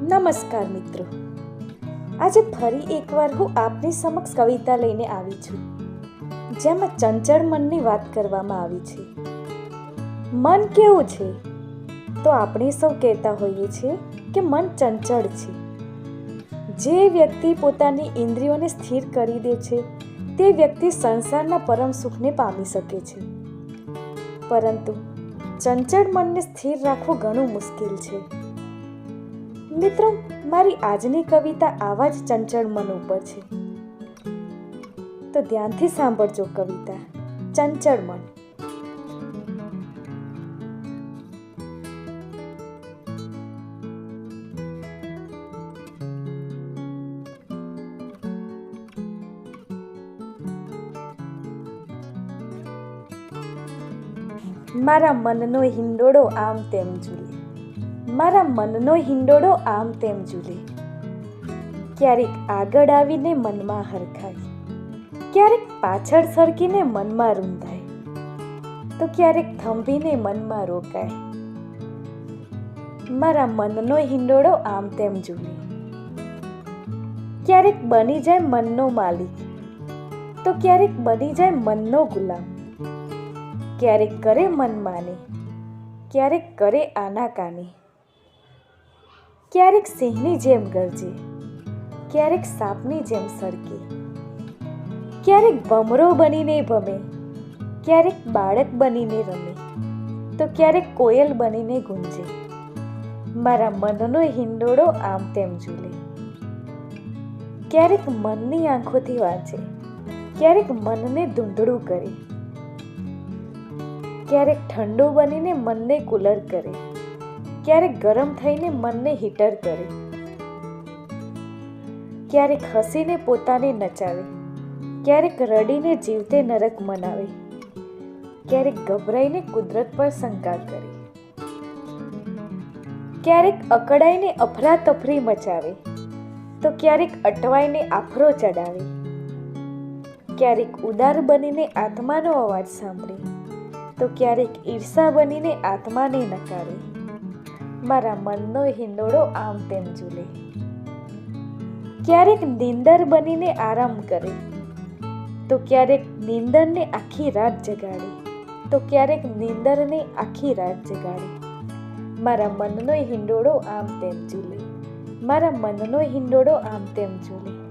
નમસ્કાર મિત્રો, આજે ફરી એકવાર હું આપની સમક્ષ કવિતા લઈને આવી છું, જેમાં ચંચળ મનની વાત કરવામાં આવી છે. મન કેવું છે? તો આપણે સૌ કહેતા હોઈએ છીએ કે મન ચંચળ છે. જે વ્યક્તિ પોતાની ઇન્દ્રિયોને સ્થિર કરી દે છે તે વ્યક્તિ સંસારના પરમ સુખને પામી શકે છે. પરંતુ ચંચળ મનને સ્થિર રાખવું ઘણું મુશ્કેલ છે. મિત્રો, મારી આજની કવિતા આવા જ ચંચળ મન ઉપર છે. તો ધ્યાનથી સાંભળજો કવિતા ચંચળ મન. મારા મનનો હિંડોળો આમ તેમ ઝૂલે, મારા મનનો હિંડોળો આમ તેમ ઝૂલે. ક્યારેક આગળ આવીને મનમાં હરખાય, ક્યારેક પાછળ સરકીને મનમાં રૂંધાય, તો ક્યારેક થંભીને મનમાં રોકાય. મારા મનનો હિંડોળો આમ તેમ ઝૂલે. ક્યારેક બની જાય મનનો માલિક, તો ક્યારેક બની જાય મનનો ગુલામ. ક્યારેક કરે મનમાની, ક્યારેક કરે આનાકાની. ક્યારેક સિંહની જેમ ગરજે, ક્યારેક સાપની જેમ સળગે. ક્યારેક ભમરો બનીને ભમે, ક્યારેક બાળક બનીને રમે, તો ક્યારેક કોયલ બનીને ગુંજે. મારા મનનો હિંડોળો આમ તેમ ઝૂલે. ક્યારેક મનની આંખોથી વાંચે, ક્યારેક મનને ધૂંધળું કરે. ક્યારેક ઠંડુ બનીને મનને કુલર કરે, ક્યારેક ગરમ થઈને મનને હીટર કરે. ક્યારેક હસીને પોતાને નચાવે, ક્યારેક રડીને જીવતે નરક મનાવે. ક્યારેક ગભરાઈને કુદરત પર શંકા કરે. ક્યારેક અકળાઈને અફરાતફરી મચાવે, તો ક્યારેક અટવાઈને આફરો ચડાવે. ક્યારેક ઉદાર બનીને આત્માનો અવાજ સાંભળે, તો ક્યારેક ઈર્ષા બનીને આત્માને નકારે. મારા મનનો હિંડોળો આમ તેમ ઝૂલે. ક્યારેક નીંદર બનીને આરામ કરે, તો ક્યારેક નીંદરને આખી રાત જગાડે, તો ક્યારેક નીંદરને આખી રાત જગાડે. મારા મનનો હિંડોળો આમ તેમ ઝૂલે. મારા મનનો હિંડોળો આમ તેમ ઝૂલે.